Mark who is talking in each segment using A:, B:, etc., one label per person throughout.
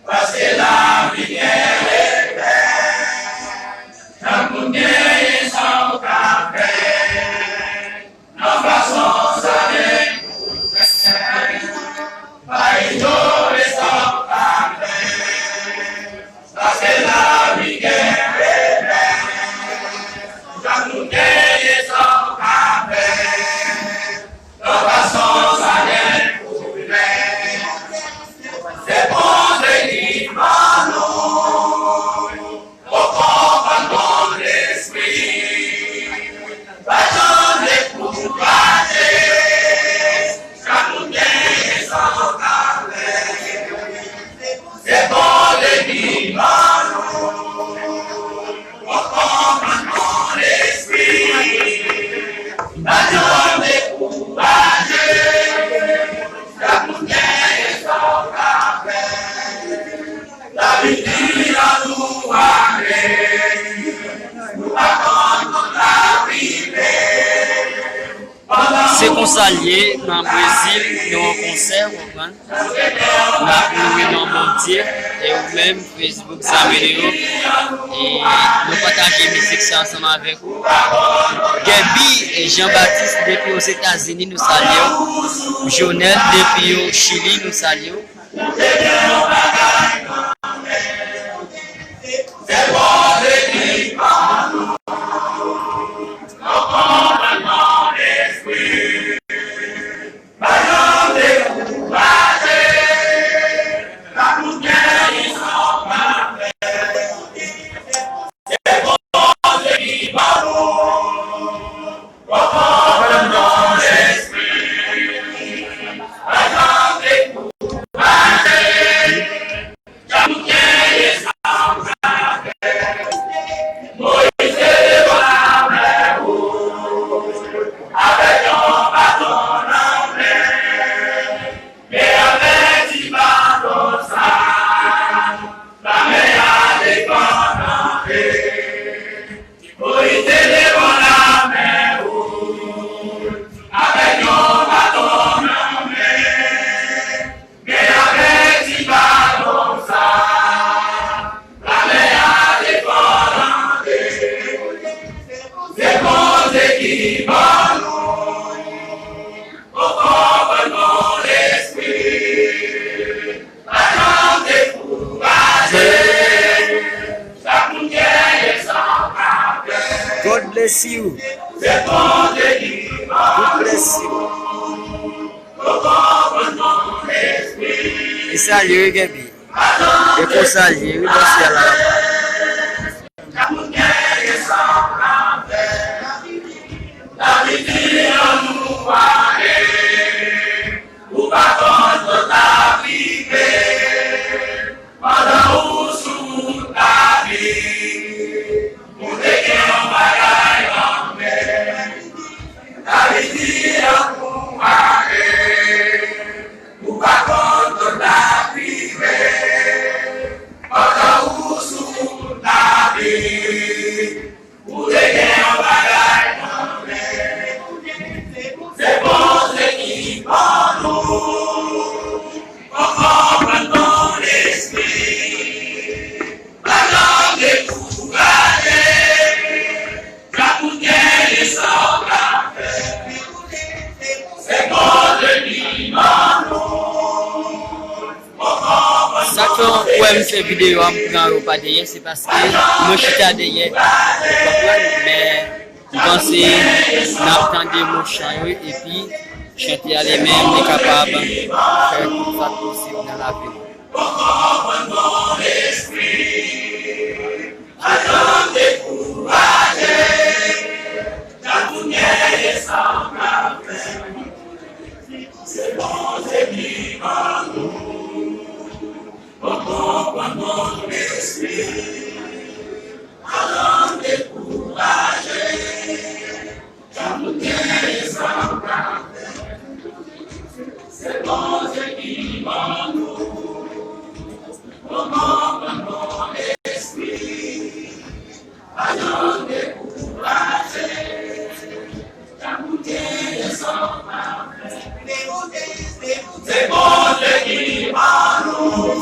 A: Parce que la lumière est belle, la lumière est sans café, nos façons s'aller pour faire, pas ignorer sans café, parce que la lumière est belle, la lumière est sans café, nos façons s'aller pour faire. C'est bon de dire au commandement de l'esprit, pas de décourager, car nous bien sans garder. C'est bon de dire au commandement de l'esprit, pas de décourager, car nous bien sans garder. La vie à nous arriver, nous attendons l'arrivée.
B: C'est consalié dans le Brésil, dans un concert, on a loué dans le mondial et ou même Facebook, ça vidéo et nous partageons musique ça ensemble avec vous. Gabi et Jean-Baptiste depuis aux États-Unis, nous saluons. Jonel depuis au Chili, nous saluons.
A: C'est bon de dire au commandement d'esprit, pas de décourager, la lumière est sans parfait. C'est bon de dire au commandement d'esprit, pas de décourager, la lumière est sans parfait. Moïse est devant la mer rouge, avec un bâton en main, mais avec 10 bâtons sales, la mer a débordé. Moïse est devant la mer rouge, avec un bâton en main, mais avec 10 bâtons sales, la mer a débordé. C'est bon de qui va nous, au commandement d'esprit, pas de décourager, la lumière est sans café.
B: God bless you.
A: C'est bon de qui va
B: God bless you.
A: au commandement d'esprit,
B: Et salut Gabi. Et pour saluer, oui, merci à la
A: la lumière est sans café. La vie en nous aller, ou pas contre la vie, pendant où sous ta vie, ou des gens bagaille en mer. La vie en nous aller, ou pas contre la vie, pendant où sous ta vie, ou des gens bagaille en mer. C'est bon, c'est qui en nous, au commandement d'esprit, pas de décourager, la lumière est sans café. C'est bon, c'est qui en nous, au commandement.
B: Ça que ouais, me fait vidéo en prendre pas derrière, c'est parce que moi je suis derrière. Mais je pense que n'attendez mon chant et puis chanter à les-mêmes est capable de faire tout ça possible dans la vie.
A: Au commandement d'esprit, pas de décourager, la lumière est sans café. C'est bon, c'est qui en nous, au commandement d'esprit, pas de décourager, la lumière est sans café. C'est bon, c'est qui en nous, au commandement d'esprit, pas de décourager, la lumière est sans C'est bon Dieu qui va nous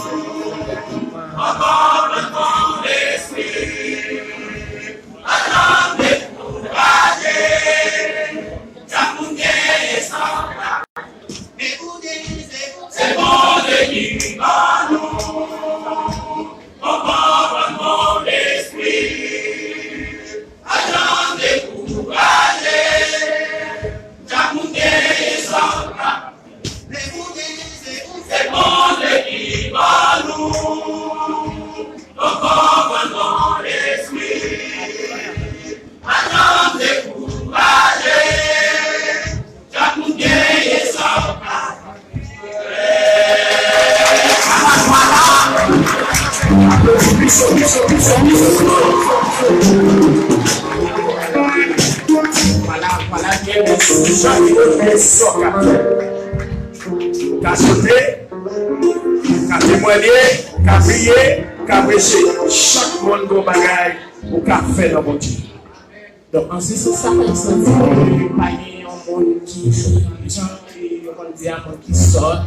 A: encore dans l'esprit. Attendez, couragez, j'approuviez et sans là. C'est bon Dieu qui va nous encore dans l'esprit. Attendez, couragez, j'approuviez et sans là. C'est bon Dieu qui va nous encore dans l'esprit. Attendez, couragez, j'approuviez et sans là.
C: Voilà qui est des gens qui ont ça qu'a sauté, qu'a témoigné, qu'a prié, qu'a prêché. Chaque monde qui a bagaille ou qu'a fait dans mon Dieu. Donc, en ce sens, ça fait sentir qu'il n'y a pas un monde qui sort,